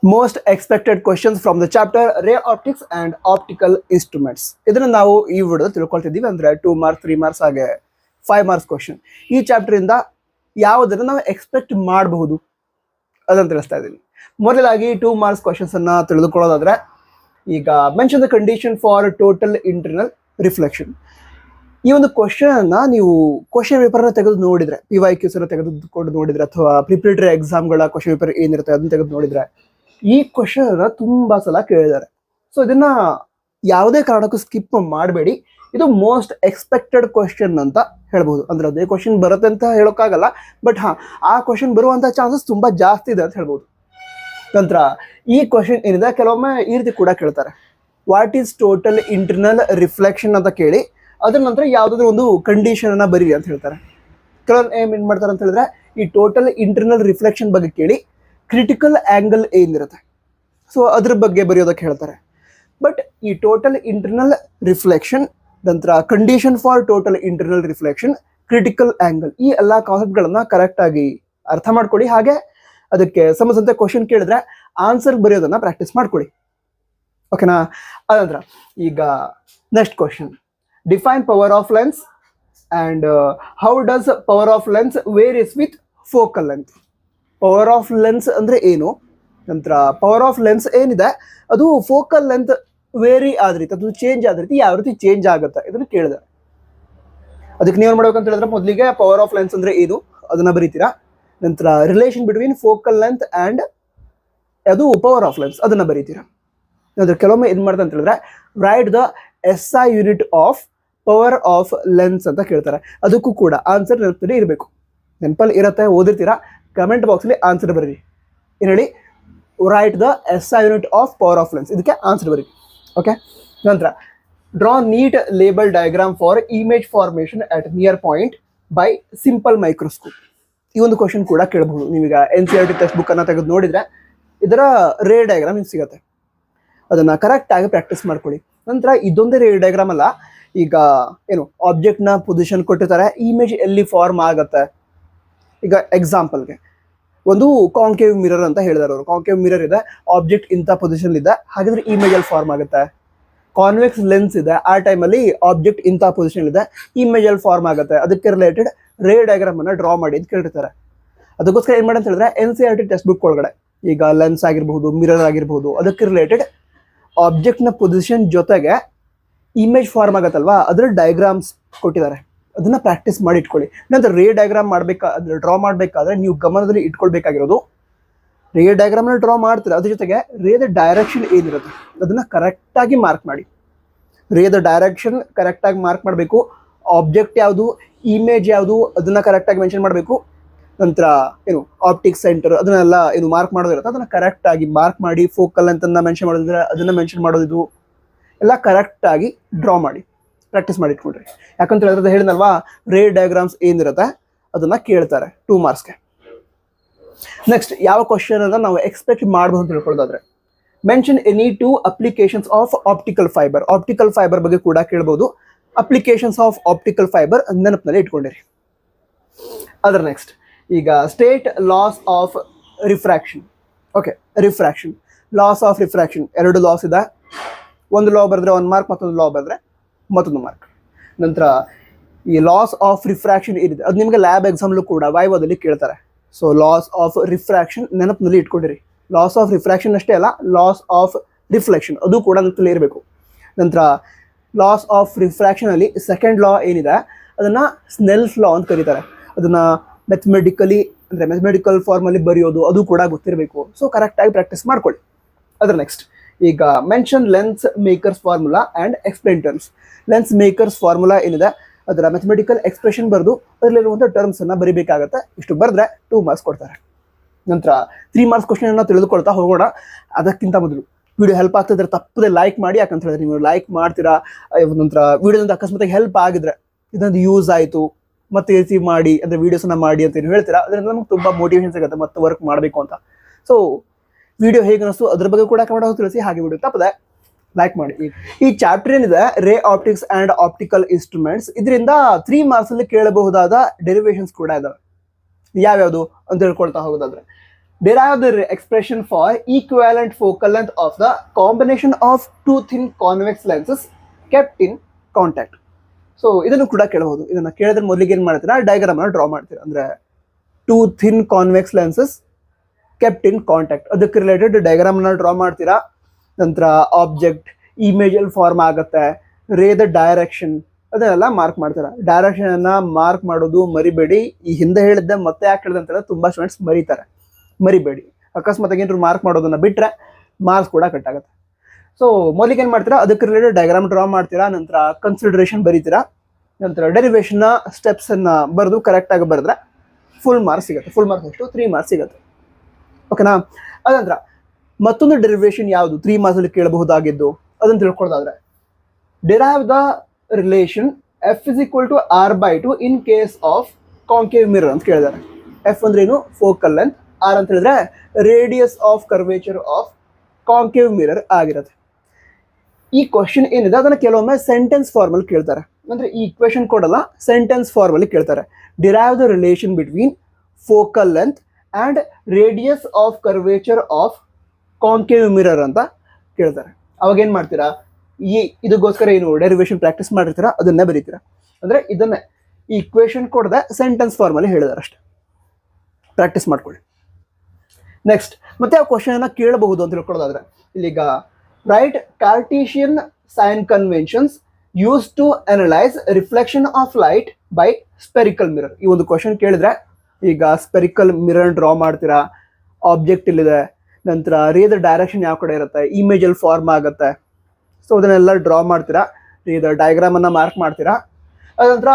Most expected questions from the chapter ರೇ optics and optical instruments. ಇದನ್ನ ನಾವು ಈ ವಿಡಿಯೋ ತಿಳ್ಕೊಳ್ತಿದ್ದೀವಿ. ಅಂದ್ರೆ 2 ಮಾರ್ಕ್ಸ್ 3 ಮಾರ್ಕ್ಸ್ ಹಾಗೆ 5 ಮಾರ್ಕ್ಸ್ ಕ್ವಶನ್ ಈ ಚಾಪ್ಟರ್ ಇಂದ ಯಾವುದನ್ನು ನಾವು ಎಕ್ಸ್ಪೆಕ್ಟ್ ಮಾಡಬಹುದು ಅದನ್ನು ತಿಳಿಸ್ತಾ ಇದ್ದೀನಿ. ಮೊದಲಾಗಿ 2 ಮಾರ್ಕ್ಸ್ ಕ್ವಶನ್ಸ್ ಅನ್ನ ತಿಳಿದುಕೊಳ್ಳೋದಾದ್ರೆ, ಈಗ mention the condition for total internal reflection. ಈ ಒಂದು ಕ್ವಶನ್ ಅನ್ನ ನೀವು ಕ್ವಶನ್ ಪೇಪರ್ ತೆಗೆದು ನೋಡಿದ್ರೆ, PYQs ತೆಗೆದುಕೊಂಡು ನೋಡಿದ್ರೆ, ಅಥವಾ ಪ್ರಿಪರೇಟರಿ ಎಕ್ಸಾಮ್ಗಳ ಕ್ವಶನ್ ಪೇಪರ್ ಏನಿರುತ್ತೆ ಅದನ್ನ ತೆಗೆದು ನೋಡಿದ್ರೆ, ಈ ಕ್ವಶನ್ ಅನ್ನ ತುಂಬಾ ಸಲ ಕೇಳಿದ್ದಾರೆ. ಸೊ ಇದನ್ನ ಯಾವುದೇ ಕಾರಣಕ್ಕೂ ಸ್ಕಿಪ್ ಮಾಡಬೇಡಿ. ಇದು ಮೋಸ್ಟ್ ಎಕ್ಸ್ಪೆಕ್ಟೆಡ್ ಕ್ವಶನ್ ಅಂತ ಹೇಳ್ಬಹುದು. ಅಂದ್ರೆ ಅದೇ ಕ್ವಶನ್ ಬರುತ್ತೆ ಅಂತ ಹೇಳೋಕ್ಕಾಗಲ್ಲ, ಬಟ್ ಆ ಕ್ವಶನ್ ಬರುವಂತ ಚಾನ್ಸಸ್ ತುಂಬಾ ಜಾಸ್ತಿ ಇದೆ ಅಂತ ಹೇಳ್ಬಹುದು. ನಂತರ ಈ ಕ್ವಶನ್ ಏನಿದೆ, ಕೆಲವೊಮ್ಮೆ ಈ ರೀತಿ ಕೂಡ ಕೇಳ್ತಾರೆ, what is total internal reflection ಅಂತ ಕೇಳಿ ಅದ್ರ ನಂತರ ಯಾವುದಾದ್ರೂ ಒಂದು ಕಂಡೀಷನ್ ಅನ್ನ ಬರೀರಿ ಅಂತ ಹೇಳ್ತಾರೆ. ಕೆಲವೊಂದು ಏನ್ ಮಾಡ್ತಾರೆ ಅಂತ ಹೇಳಿದ್ರೆ, ಈ ಟೋಟಲ್ ಇಂಟರ್ನಲ್ ರಿಫ್ಲೆಕ್ಷನ್ ಬಗ್ಗೆ ಕೇಳಿ ಕ್ರಿಟಿಕಲ್ ಆಂಗಲ್ ಏನಿರುತ್ತೆ ಸೊ ಅದ್ರ ಬಗ್ಗೆ ಬರೆಯೋದಕ್ಕೆ ಹೇಳ್ತಾರೆ. ಬಟ್ ಈ ಟೋಟಲ್ ಇಂಟರ್ನಲ್ ರಿಫ್ಲೆಕ್ಷನ್ ನಂತರ condition for total internal reflection, critical angle, ಈ ಎಲ್ಲ ಕಾನ್ಸೆಪ್ಟ್ಗಳನ್ನ ಕರೆಕ್ಟ್ ಆಗಿ ಅರ್ಥ ಮಾಡ್ಕೊಳ್ಳಿ. ಹಾಗೆ ಅದಕ್ಕೆ ಸಂಬಂಧಿಸಿದಂತೆ ಕ್ವಶನ್ ಕೇಳಿದ್ರೆ ಆನ್ಸರ್ ಬರೆಯೋದನ್ನ ಪ್ರಾಕ್ಟೀಸ್ ಮಾಡ್ಕೊಳ್ಳಿ. ಓಕೆನಾ? ಅದಂತರ ಈಗ next question, define power of lens and how does power of lens various with focal length. Power of lens ಅಂದ್ರೆ ಏನು, ನಂತರ ಪವರ್ ಆಫ್ ಲೆನ್ಸ್ ಏನಿದೆ ಅದು ಫೋಕಲ್ ಲೆಂತ್ ವೇರಿ ಆದ ರೀತಿ, ಅದು ಚೇಂಜ್ ಆದ ರೀತಿ ಯಾವ ರೀತಿ ಚೇಂಜ್ ಆಗುತ್ತೆ ಇದನ್ನು ಕೇಳಿದೆ. ಅದಕ್ಕೆ ನೀವು ಮಾಡ್ಬೇಕಂತ ಹೇಳಿದ್ರೆ, ಮೊದಲಿಗೆ ಪವರ್ ಆಫ್ ಲೆನ್ಸ್ ಅಂದ್ರೆ ಏನು ಅದನ್ನ ಬರೀತೀರಾ. ನಂತರ relation between focal length and ಅದು ಪವರ್ ಆಫ್ ಲೆನ್ಸ್ ಅದನ್ನ ಬರೀತೀರಾ. ನಂತರ ಕೆಲವೊಮ್ಮೆ ಏನ್ ಮಾಡ್ತಾರೆ ಅಂತ ಹೇಳಿದ್ರೆ, right the SI unit of power of lens ಅಂತ ಕೇಳ್ತಾರೆ. ಅದಕ್ಕೂ ಕೂಡ ಆನ್ಸರ್ ನೆನಪಲ್ಲಿ ಇರಬೇಕು. ನೆನಪಲ್ಲಿ ಇರುತ್ತೆ, ಓದಿರ್ತೀರಾ, ಕಮೆಂಟ್ ಬಾಕ್ಸಲ್ಲಿ ಆನ್ಸರ್ ಬರೀರಿ. ಏನು ಹೇಳಿ, write the SI unit of power of lens, ಇದಕ್ಕೆ ಆನ್ಸರ್ ಬರೀರಿ. ಓಕೆ. ನಂತರ draw neat label diagram for image formation at near point by simple microscope. ಈ ಒಂದು ಕ್ವಶನ್ ಕೂಡ ಕೇಳಬಹುದು. ನೀವೀಗ NCERT ಟೆಕ್ಸ್ಟ್ ಬುಕ್ ಅನ್ನ ತೆಗೆದು ನೋಡಿದ್ರೆ ಇದರ ರೇ ಡಯಾಗ್ರಾಮ್ ನಿಮ್ಗೆ ಸಿಗುತ್ತೆ. ಅದನ್ನ ಕರೆಕ್ಟ್ ಆಗಿ ಪ್ರಾಕ್ಟೀಸ್ ಮಾಡ್ಕೊಳ್ಳಿ. ನಂತರ ಇದೊಂದೇ ರೇ ಡಯಾಗ್ರಾಮ್ ಅಲ್ಲ, ಈಗ ಏನು ಆಬ್ಜೆಕ್ಟ್ ನ ಪೊಸಿಷನ್ ಕೊಟ್ಟಿರ್ತಾರೆ, ಇಮೇಜ್ ಎಲ್ಲಿ ಫಾರ್ಮ್ ಆಗುತ್ತೆ. ಈಗ ಎಕ್ಸಾಂಪಲ್ಗೆ ಒಂದು ಕಾಂಕೇವ್ ಮಿರರ್ ಅಂತ ಹೇಳಿದಾರೆ ಅವರು. ಕಾಂಕೇವ್ ಮಿರರ್ ಇದೆ, ಆಬ್ಜೆಕ್ಟ್ ಇಂಥ ಪೊಸಿಷನ್ ಇದೆ, ಹಾಗಿದ್ರೆ ಇಮೇಜ್ ಅಲ್ಲಿ ಫಾರ್ಮ್ ಆಗುತ್ತೆ. ಕಾನ್ವೆಕ್ಸ್ ಲೆನ್ಸ್ ಇದೆ, ಆ ಟೈಮಲ್ಲಿ ಆಬ್ಜೆಕ್ಟ್ ಇಂಥ ಪೊಸಿಷನ್ ಇದೆ, ಇಮೇಜ್ ಅಲ್ಲಿ ಫಾರ್ಮ್ ಆಗುತ್ತೆ. ಅದಕ್ಕೆ ರಿಲೇಟೆಡ್ ರೇ ಡಯಾಗ್ರಾಮ್ ಅನ್ನ ಡ್ರಾ ಮಾಡಿ ಅಂತ ಕೇಳಿರ್ತಾರೆ. ಅದಕ್ಕೋಸ್ಕರ ಏನ್ ಮಾಡಿ ಅಂತ ಹೇಳಿದ್ರೆ, NCERT ಟೆಕ್ಸ್ಟ್ ಬುಕ್ ಒಳಗಡೆ ಈಗ ಲೆನ್ಸ್ ಆಗಿರ್ಬಹುದು, ಮಿರರ್ ಆಗಿರ್ಬಹುದು, ಅದಕ್ಕೆ ರಿಲೇಟೆಡ್ ಆಬ್ಜೆಕ್ಟ್ ನ ಪೊಸಿಷನ್ ಜೊತೆಗೆ ಇಮೇಜ್ ಫಾರ್ಮ್ ಆಗತ್ತಲ್ವಾ, ಅದರ ಡಯಾಗ್ರಾಮ್ಸ್ ಕೊಟ್ಟಿದ್ದಾರೆ. ಅದನ್ನ ಪ್ರಾಕ್ಟೀಸ್ ಮಾಡಿ ಇಟ್ಕೊಳ್ಳಿ. ನಂತರ ರೇ ಡಯಾಗ್ರಾಮ್ ಮಾಡ್ಬೇಕಾದ್ರೆ, ಡ್ರಾ ಮಾಡಬೇಕಾದ್ರೆ ನೀವು ಗಮನದಲ್ಲಿ ಇಟ್ಕೊಳ್ಬೇಕಾಗಿರೋದು, ರೇ ಡಯಾಗ್ರಾಮ್ ಡ್ರಾ ಮಾಡ್ತೀರಾ, ಅದ್ರ ಜೊತೆಗೆ ರೇದ ಡೈರೆಕ್ಷನ್ ಏನಿರುತ್ತೆ ಅದನ್ನ ಕರೆಕ್ಟ್ ಆಗಿ ಮಾರ್ಕ್ ಮಾಡಿ. ರೇದ ಡೈರೆಕ್ಷನ್ ಕರೆಕ್ಟ್ ಆಗಿ ಮಾರ್ಕ್ ಮಾಡಬೇಕು. ಆಬ್ಜೆಕ್ಟ್ ಯಾವುದು, ಇಮೇಜ್ ಯಾವುದು ಅದನ್ನ ಕರೆಕ್ಟ್ ಆಗಿ ಮೆನ್ಷನ್ ಮಾಡಬೇಕು. ನಂತರ ಏನು ಆಪ್ಟಿಕ್ ಸೆಂಟರ್ ಅದನ್ನೆಲ್ಲ ಏನು ಮಾರ್ಕ್ ಮಾಡೋದಿರುತ್ತೆ ಅದನ್ನ ಕರೆಕ್ಟ್ ಆಗಿ ಮಾರ್ಕ್ ಮಾಡಿ. ಫೋಕಲ್ ಅಂತ ಮೆನ್ಷನ್ ಮಾಡೋದಿದ್ರೆ ಅದನ್ನ ಮೆನ್ಷನ್ ಮಾಡೋದು ಎಲ್ಲ ಕರೆಕ್ಟ್ ಆಗಿ ಡ್ರಾ ಮಾಡಿ ಪ್ರಾಕ್ಟೀಸ್ ಮಾಡಿ ಇಟ್ಕೊಂಡ್ರಿ. ಯಾಕಂತ ಹೇಳಿದ್ರೆ ಹೇಳಿದ್ನಲ್ವಾ, ರೇ ಡಯಾಗ್ರಾಮ್ಸ್ ಏನಿರುತ್ತೆ ಅದನ್ನ ಕೇಳ್ತಾರೆ 2 ಮಾರ್ಕ್ಸ್ಗೆ. ನೆಕ್ಸ್ಟ್ ಯಾವ ಕ್ವಶನ್ ಅನ್ನ ನಾವು ಎಕ್ಸ್ಪೆಕ್ಟ್ ಮಾಡಬಹುದು ಅಂತ ತಿಳ್ಕೊಳ್ಳೋದಾದ್ರೆ, mention any 2 applications of optical fibre. Optical fibre ಬಗ್ಗೆ ಕೂಡ ಕೇಳಬಹುದು. ಅಪ್ಲಿಕೇಶನ್ಸ್ ಆಫ್ ಆಪ್ಟಿಕಲ್ ಫೈಬರ್ ನೆನಪಿನಲ್ಲಿ ಇಟ್ಕೊಂಡಿರಿ. ಅದರ ನೆಕ್ಸ್ಟ್ ಈಗ state loss of refraction. Okay, refraction, loss of refraction, 2 loss ಇದೆ. ಒಂದು ಲಾ ಬರೆದ್ರೆ 1 ಮಾರ್ಕ್, ಮತ್ತೊಂದು ಲಾ ಬರೆದ್ರೆ ಮತ್ತೊಂದು ಮಾರ್ಕ್. ನಂತರ ಈ ಲಾಸ್ ಆಫ್ ರಿಫ್ರಾಕ್ಷನ್ ಏನಿದೆ ಅದು ನಿಮಗೆ ಲ್ಯಾಬ್ ಎಕ್ಸಾಮ್ಲು ಕೂಡ ವೈವಾದಲ್ಲಿ ಕೇಳ್ತಾರೆ. ಸೊ ಲಾಸ್ ಆಫ್ ರಿಫ್ರಾಕ್ಷನ್ ನೆನಪಿನಲ್ಲಿ ಇಟ್ಕೊಂಡಿರಿ. ಲಾಸ್ ಆಫ್ ರಿಫ್ರಾಕ್ಷನ್ ಅಷ್ಟೇ ಅಲ್ಲ, ಲಾಸ್ ಆಫ್ ರಿಫ್ಲೆಕ್ಷನ್ ಅದು ಕೂಡ ನೆನಪಲ್ಲಿ ಇರಬೇಕು. ನಂತರ ಲಾಸ್ ಆಫ್ ರಿಫ್ರಾಕ್ಷನ್ ಅಲ್ಲಿ ಸೆಕೆಂಡ್ ಲಾ ಏನಿದೆ ಅದನ್ನ ಸ್ನೆಲ್ಸ್ ಲಾ ಅಂತ ಕರೀತಾರೆ. ಅದನ್ನ ಮ್ಯಾಥಮೆಟಿಕಲ್ ಫಾರ್ಮ್ ಅಲ್ಲಿ ಬರೆಯೋದು ಅದು ಕೂಡ ಗೊತ್ತಿರಬೇಕು. ಸೊ ಕರೆಕ್ಟ್ ಆಗಿ ಪ್ರಾಕ್ಟೀಸ್ ಮಾಡ್ಕೊಳ್ಳಿ. ಅದರ ನೆಕ್ಸ್ಟ್ ಈಗ mention lens makers formula and explain terms. Lens makers formula ಏನಿದೆ ಅದರ ಮ್ಯಾಥಮೆಟಿಕಲ್ ಎಕ್ಸ್ಪ್ರೆಷನ್ ಬರೆದು ಅದರಲ್ಲಿರುವಂಥ ಟರ್ಮ್ಸ್ ಅನ್ನ ಬರೀಬೇಕಾಗತ್ತೆ. ಇಷ್ಟು ಬರೆದ್ರೆ 2 ಮಾರ್ಕ್ಸ್ ಕೊಡ್ತಾರೆ. ನಂತರ 3 ಮಾರ್ಕ್ಸ್ ಕ್ವಶನ್ ಅನ್ನ ತಿಳಿದುಕೊಳ್ತಾ ಹೋಗೋಣ. ಅದಕ್ಕಿಂತ ಮೊದಲು ವಿಡಿಯೋ ಹೆಲ್ಪ್ ಆಗ್ತಿದ್ರೆ ತಪ್ಪದೆ ಲೈಕ್ ಮಾಡಿ. ಯಾಕಂತ ಹೇಳಿದ್ರೆ ನೀವು ಲೈಕ್ ಮಾಡ್ತೀರಾ, ನಂತರ ವಿಡಿಯೋದಿಂದ ಅಕಸ್ಮಾತ್ ಹೆಲ್ಪ್ ಆಗಿದ್ರೆ ಇದೊಂದು ಯೂಸ್ ಆಯಿತು ಮತ್ತೆ ರಿಸೀವ್ ಮಾಡಿ ಅಂದರೆ ವೀಡಿಯೋಸನ್ನ ಮಾಡಿ ಅಂತ ಏನು ಹೇಳ್ತೀರಾ, ಅದರಿಂದ ನಮ್ಗೆ ತುಂಬ ಮೋಟಿವೇಶನ್ ಸಿಗುತ್ತೆ ಮತ್ತೆ ವರ್ಕ್ ಮಾಡಬೇಕು ಅಂತ. ಸೊ ವಿಡಿಯೋ ಹೇಗೆ ಅನಿಸ್ತು ಅದ್ರ ಬಗ್ಗೆ ಕೂಡ ಕಮೆಂಟ್ ತಿಳಿಸಿ. ಹಾಗೆ ವಿಡಿಯೋ ತಪ್ಪದೆ ಲೈಕ್ ಮಾಡಿ. ಈ ಚಾಪ್ಟರ್ ಏನಿದೆ ರೇ ಆಪ್ಟಿಕ್ಸ್ ಅಂಡ್ ಆಪ್ಟಿಕಲ್ ಇನ್ಸ್ಟ್ರೂಮೆಂಟ್ಸ್, ಇದರಿಂದ 3 ಮಾರ್ಕ್ಸ್ ಅಲ್ಲಿ ಕೇಳಬಹುದಾದ ಡೆರಿವೇಶನ್ಸ್ ಕೂಡ ಇದಾವೆ. ಯಾವ್ಯಾವುದು ಅಂತ ಹೇಳ್ಕೊಳ್ತಾ ಹೋಗೋದಾದ್ರೆ, derive the expression for equivalent focal length of the combination of two thin convex lenses kept in contact. So ಇದನ್ನು ಕೂಡ ಕೇಳಬಹುದು. ಇದನ್ನ ಕೇಳಿದ್ರೆ ಮೊದಲಿಗೆ ಏನು ಮಾಡ್ತೀರಾ, ಡಯಾಗ್ರಾಮ್ ಅನ್ನು ಡ್ರಾ ಮಾಡ್ತೀರಾ. ಅಂದ್ರೆ two thin convex lenses kept in contact, ಅದಕ್ಕೆ ರಿಲೇಟೆಡ್ ಡಯಾಗ್ರಾಮ್ ಅನ್ನ ಡ್ರಾ ಮಾಡ್ತೀರಾ. ನಂತರ ಆಬ್ಜೆಕ್ಟ್ ಇಮೇಜಲ್ಲಿ ಫಾರ್ಮ್ ಆಗುತ್ತೆ, ರೇ ದ ಡೈರೆಕ್ಷನ್ ಅದನ್ನೆಲ್ಲ ಮಾರ್ಕ್ ಮಾಡ್ತೀರಾ. ಡೈರೆಕ್ಷನ್ ಅನ್ನ ಮಾರ್ಕ್ ಮಾಡೋದು ಮರಿಬೇಡಿ. ಈ ಹಿಂದೆ ಹೇಳಿದ್ದೆ ಮತ್ತೆ ಯಾಕೆ ಹೇಳಿದೆ ಅಂತ ಹೇಳಿದ್ರೆ ತುಂಬಾ ಸ್ಟೂಡೆಂಟ್ಸ್ ಮರಿಬೇಡಿ. ಅಕಸ್ಮಾತ್ ಏನಾದ್ರು ಮಾರ್ಕ್ ಮಾಡೋದನ್ನ ಬಿಟ್ರೆ ಮಾರ್ಕ್ಸ್ ಕೂಡ ಕಟ್ ಆಗುತ್ತೆ. ಸೊ ಮೊದಲಿಗೆ ಏನು ಮಾಡ್ತೀರಾ, ಅದಕ್ಕೆ ರಿಲೇಟೆಡ್ ಡಯಾಗ್ರಾಮ್ ಡ್ರಾ ಮಾಡ್ತೀರಾ. ನಂತರ ಕನ್ಸಿಡರೇಷನ್ ಬರೀತೀರಾ. ನಂತರ ಡೆರಿವೇಶನ್ ಸ್ಟೆಪ್ಸ್ ಅನ್ನ ಬರೆದು ಕರೆಕ್ಟಾಗಿ ಬರೆದ್ರೆ ಫುಲ್ ಮಾರ್ಕ್ಸ್ ಸಿಗುತ್ತೆ. ಫುಲ್ ಮಾರ್ಕ್ಸ್ ಎಷ್ಟು 3 ಮಾರ್ಕ್ಸ್ ಸಿಗುತ್ತೆ. ಓಕೆನಾ. ಅದಂತರ ಮತ್ತೊಂದು ಡೆರಿವೇಶನ್ ಯಾವುದು 3 ಮಾರ್ಕ್ಸ್ ಅಲ್ಲಿ ಕೇಳಬಹುದಾಗಿದ್ದು ಅದನ್ನು ತಿಳ್ಕೊಳ್ಳೋದಾದ್ರೆ, derive the relation f is equal to r/2 in case of concave mirror ಅಂತ ಕೇಳಿದ್ದಾರೆ. ಎಫ್ ಅಂದ್ರೆ ಏನು, ಫೋಕಲ್ ಲೆಂತ್. ಆರ್ ಅಂತ ಹೇಳಿದ್ರೆ radius of curvature of concave mirror ಆಗಿರುತ್ತೆ. ಈ ಕ್ವಶನ್ ಏನಿದೆ ಅದನ್ನ ಕೆಲವೊಮ್ಮೆ ಸೆಂಟೆನ್ಸ್ ಫಾರ್ಮಲ್ಲಿ ಕೇಳ್ತಾರೆ. ಅಂದ್ರೆ ಈ ಇಕ್ವೇಶನ್ ಕೊಡಲ್ಲ, ಸೆಂಟೆನ್ಸ್ ಫಾರ್ಮಲ್ಲಿ ಕೇಳ್ತಾರೆ. Derive the relation between focal length and radius of curvature of concave mirror ಅಂತ ಕೇಳ್ತಾರೆ. ಅವಾಗ ಏನು ಮಾಡ್ತೀರಾ, ಇದಕ್ಕೋಸ್ಕರ ಏನು ಡೆರಿವೇಶನ್ ಪ್ರಾಕ್ಟೀಸ್ ಮಾಡಿರ್ತೀರಾ ಅದನ್ನೇ ಬರೀತೀರಾ. ಅಂದರೆ ಇದನ್ನೇ ಈ ಇಕ್ವೇಶನ್ ಕೊಡದೆ ಸೆಂಟೆನ್ಸ್ ಫಾರ್ಮಲ್ಲಿ ಹೇಳಿದಾರೆ ಅಷ್ಟೇ. ಪ್ರಾಕ್ಟೀಸ್ ಮಾಡ್ಕೊಳ್ಳಿ. ನೆಕ್ಸ್ಟ್ ಮತ್ತೆ ಆ ಕ್ವಶನ್ ಕೇಳಬಹುದು ಅಂತ ತಿಳ್ಕೊಳ್ಳೋದಾದ್ರೆ, ಇಲ್ಲಿಗ write Cartesian sign conventions use to analyse reflection of light by spherical mirror. ಈ ಒಂದು ಕ್ವಶನ್ ಕೇಳಿದ್ರೆ ಈಗ ಸ್ಪೆರಿಕಲ್ ಮಿರರ್ ಡ್ರಾ ಮಾಡ್ತೀರಾ. ಆಬ್ಜೆಕ್ಟ್ ಇಲ್ಲಿದೆ, ನಂತರ ರೇದ ಡೈರೆಕ್ಷನ್ ಯಾವ ಕಡೆ ಇರುತ್ತೆ, ಇಮೇಜಲ್ಲಿ ಫಾರ್ಮ್ ಆಗುತ್ತೆ. ಸೊ ಅದನ್ನೆಲ್ಲ ಡ್ರಾ ಮಾಡ್ತೀರಾ, ರೇದ ಡಯಾಗ್ರಾಮ್ ಅನ್ನ ಮಾರ್ಕ್ ಮಾಡ್ತೀರಾ. ಅದಂತರ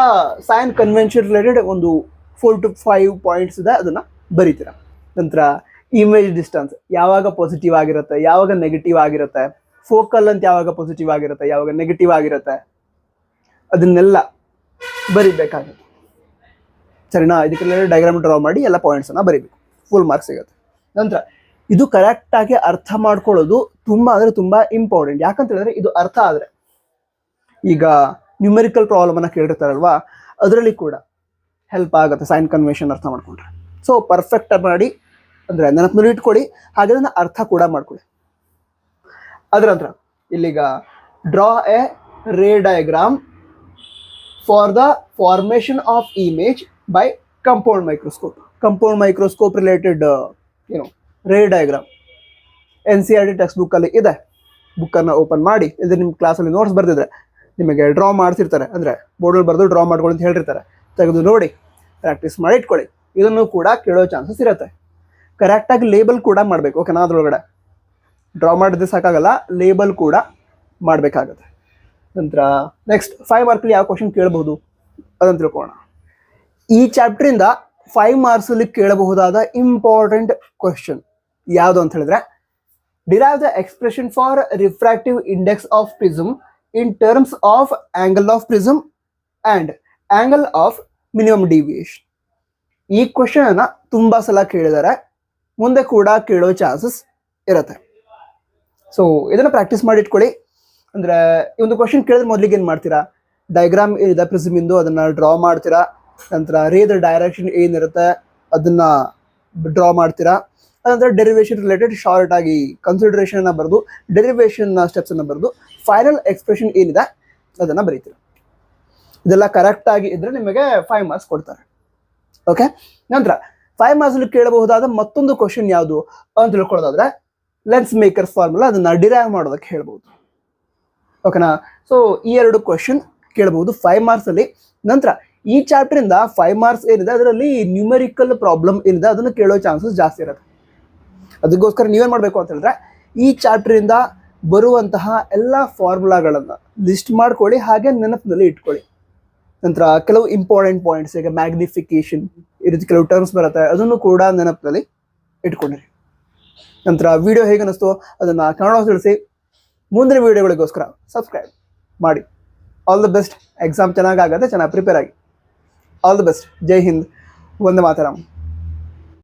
ಸೈನ್ ಕನ್ವೆನ್ಷನ್ ರಿಲೇಟೆಡ್ ಒಂದು 4 to 5 ಪಾಯಿಂಟ್ಸ್ ಇದೆ, ಅದನ್ನ ಬರೀತೀರಾ. ನಂತರ ಇಮೇಜ್ ಡಿಸ್ಟೆನ್ಸ್ ಯಾವಾಗ ಪಾಸಿಟಿವ್ ಆಗಿರುತ್ತೆ, ಯಾವಾಗ ನೆಗೆಟಿವ್ ಆಗಿರುತ್ತೆ, ಫೋಕಲ್ ಅಂತ ಯಾವಾಗ ಪಾಸಿಟಿವ್ ಆಗಿರುತ್ತೆ, ಯಾವಾಗ ನೆಗೆಟಿವ್ ಆಗಿರುತ್ತೆ, ಅದನ್ನೆಲ್ಲ ಬರಿಬೇಕಾಗುತ್ತೆ. ಸರಿನಾ. ಇದಕ್ಕೆಲ್ಲ ಡಯಾಗ್ರಾಮ್ ಡ್ರಾ ಮಾಡಿ ಎಲ್ಲ ಪಾಯಿಂಟ್ಸನ್ನು ಬರೀಬೇಕು. ಫುಲ್ ಮಾರ್ಕ್ಸ್ ಸಿಗುತ್ತೆ. ನಂತರ ಇದು ಕರೆಕ್ಟಾಗಿ ಅರ್ಥ ಮಾಡ್ಕೊಳ್ಳೋದು ತುಂಬ ಅಂದರೆ ತುಂಬ ಇಂಪಾರ್ಟೆಂಟ್. ಯಾಕಂತ ಹೇಳಿದ್ರೆ ಇದು ಅರ್ಥ ಆದರೆ ಈಗ ನ್ಯೂಮೆರಿಕಲ್ ಪ್ರಾಬ್ಲಮನ್ನು ಕೇಳಿರ್ತಾರಲ್ವಾ, ಅದರಲ್ಲಿ ಕೂಡ ಹೆಲ್ಪ್ ಆಗುತ್ತೆ ಸೈನ್ ಕನ್ವೆನ್ಷನ್ ಅರ್ಥ ಮಾಡ್ಕೊಂಡ್ರೆ. ಸೊ ಪರ್ಫೆಕ್ಟ್ ಮಾಡಿ ಅಂದರೆ ನೆನಪಿನಲ್ಲಿ ಇಟ್ಕೊಳ್ಳಿ, ಹಾಗೆ ಅದನ್ನು ಅರ್ಥ ಕೂಡ ಮಾಡ್ಕೊಳ್ಳಿ. ಅದರ ನಂತರ ಇಲ್ಲಿಗ draw A ray diagram for the formation of image by compound microscope. Compound microscope related ray diagram NCERT text ಬುಕ್ಕಲ್ಲಿ ಇದೆ. ಬುಕ್ಕನ್ನು ಓಪನ್ ಮಾಡಿ, ಇಲ್ಲದೆ ನಿಮ್ಮ ಕ್ಲಾಸಲ್ಲಿ ನೋಟ್ಸ್ ಬರೆದಿದ್ರೆ ನಿಮಗೆ ಡ್ರಾ ಮಾಡ್ತಿರ್ತಾರೆ, ಅಂದರೆ ಬೋರ್ಡಲ್ಲಿ ಬರೆದು ಡ್ರಾ ಮಾಡ್ಕೊಳ್ಳಿ ಅಂತ ಹೇಳಿರ್ತಾರೆ. ತೆಗೆದು ನೋಡಿ ಪ್ರಾಕ್ಟೀಸ್ ಮಾಡಿ ಇಟ್ಕೊಳ್ಳಿ. ಇದನ್ನು ಕೂಡ ಕೇಳೋ ಚಾನ್ಸಸ್ ಇರುತ್ತೆ. ಕರೆಕ್ಟಾಗಿ ಲೇಬಲ್ ಕೂಡ ಮಾಡಬೇಕು. ಓಕೆನಾ. ಅದರೊಳಗಡೆ ಡ್ರಾ ಮಾಡಿದ್ರೆ ಸಾಕಾಗಲ್ಲ, ಲೇಬಲ್ ಕೂಡ ಮಾಡಬೇಕಾಗುತ್ತೆ. ನಂತರ ನೆಕ್ಸ್ಟ್ 5 ಮಾರ್ಕ್ಲಿ ಯಾವ ಕ್ವಶನ್ ಕೇಳಬಹುದು ಅದನ್ನು ತಿಳ್ಕೊಳ್ಳೋಣ. ಈ ಚಾಪ್ಟ್ರಿಂದ 5 ಮಾರ್ಕ್ಸಲ್ಲಿ ಕೇಳಬಹುದಾದ ಇಂಪಾರ್ಟೆಂಟ್ ಕ್ವಶನ್ ಯಾವುದು ಅಂತ ಹೇಳಿದ್ರೆ, derive the expression for refractive index of prism in terms of angle of prism and angle of minimum deviation. ಈ ಕ್ವಶನ್ ಅನ್ನ ತುಂಬಾ ಸಲ ಕೇಳಿದ್ದಾರೆ, ಮುಂದೆ ಕೂಡ ಕೇಳೋ ಚಾನ್ಸಸ್ ಇರುತ್ತೆ. ಸೊ ಇದನ್ನ ಪ್ರಾಕ್ಟೀಸ್ ಮಾಡಿ ಇಟ್ಕೊಳ್ಳಿ. ಅಂದ್ರೆ ಈ ಒಂದು ಕ್ವಶನ್ ಕೇಳಿದ್ರೆ ಮೊದಲಿಗೆ ಏನು ಮಾಡ್ತೀರಾ, ಡಯಾಗ್ರಾಮ್ ಏನಿದೆ ಪ್ರಿಸಮ್ ಇಂದು ಅದನ್ನ ಡ್ರಾ ಮಾಡ್ತೀರಾ. ನಂತರ ರೇದ ಡೈರೆಕ್ಷನ್ ಏನಿರುತ್ತೆ ಅದನ್ನ ಡ್ರಾ ಮಾಡ್ತೀರಾ. ಅದಂತರ ಡೆರಿವೇಶನ್ ರಿಲೇಟೆಡ್ ಶಾರ್ಟ್ ಆಗಿ ಕನ್ಸಿಡರೇಷನ್ ಅನ್ನ ಬರೆದು ಡೆರಿವೇಶನ್ ಸ್ಟೆಪ್ಸ್ ಅನ್ನ ಬರೆದು ಫೈನಲ್ ಎಕ್ಸ್ಪ್ರೆಷನ್ ಏನಿದೆ ಅದನ್ನ ಬರೀತೀರಾ. ಇದೆಲ್ಲ ಕರೆಕ್ಟ್ ಆಗಿ ಇದ್ರೆ ನಿಮಗೆ 5 ಮಾರ್ಕ್ಸ್ ಕೊಡ್ತಾರೆ. ಓಕೆ. ನಂತರ 5 ಮಾರ್ಕ್ಸ್ ಕೇಳಬಹುದಾದ ಮತ್ತೊಂದು ಕ್ವಶನ್ ಯಾವುದು ಅಂತ ತಿಳ್ಕೊಳ್ಳೋದಾದ್ರೆ, ಲೆನ್ಸ್ ಮೇಕರ್ ಫಾರ್ಮುಲಾ ಅದನ್ನ ಡಿರೈವ್ ಮಾಡೋದಕ್ಕೆ ಹೇಳ್ಬೋದು. ಓಕೆನಾ. ಸೊ ಈ 2 ಕ್ವಶನ್ ಕೇಳಬಹುದು 5 ಮಾರ್ಕ್ಸ್ ಅಲ್ಲಿ. ನಂತರ ಈ ಚಾಪ್ಟರ್ ಇಂದ 5 ಮಾರ್ಕ್ಸ್ ಏನಿದೆ ಅದರಲ್ಲಿ ನ್ಯೂಮೆರಿಕಲ್ ಪ್ರಾಬ್ಲಮ್ ಏನಿದೆ ಅದನ್ನು ಕೇಳೋ ಚಾನ್ಸಸ್ ಜಾಸ್ತಿ ಇರುತ್ತೆ. ಅದಕ್ಕೋಸ್ಕರ ನೀವೇನ್ ಮಾಡಬೇಕು ಅಂತ ಹೇಳಿದ್ರೆ, ಈ ಚಾಪ್ಟರ್ ಇಂದ ಬರುವಂತಹ ಎಲ್ಲ ಫಾರ್ಮುಲಾಗಳನ್ನ ಲಿಸ್ಟ್ ಮಾಡ್ಕೊಳ್ಳಿ, ಹಾಗೆ ನೆನಪಿನಲ್ಲಿ ಇಟ್ಕೊಳ್ಳಿ. ನಂತರ ಕೆಲವು ಇಂಪಾರ್ಟೆಂಟ್ ಪಾಯಿಂಟ್ಸ್, ಈಗ ಮ್ಯಾಗ್ನಿಫಿಕೇಶನ್ ಈ ರೀತಿ ಕೆಲವು ಟರ್ಮ್ಸ್ ಬರುತ್ತೆ, ಅದನ್ನು ಕೂಡ ನೆನಪಿನಲ್ಲಿ ಇಟ್ಕೊಂಡಿರಿ. ನಂತರ ವಿಡಿಯೋ ಹೇಗೆ ಅನಿಸ್ತು ಅದನ್ನ ಕನ್ನಡ ತಿಳಿಸಿ. ಮುಂದಿನ ವಿಡಿಯೋಗಳಿಗೋಸ್ಕರ ಸಬ್ಸ್ಕ್ರೈಬ್ ಮಾಡಿ. All the best. ಎಕ್ಸಾಮ್ ಚೆನ್ನಾಗಾಗತ್ತೆ, ಚೆನ್ನಾಗಿ ಪ್ರಿಪೇರ್ ಆಗಿ. All the best. Jai Hind. Vande Mataram.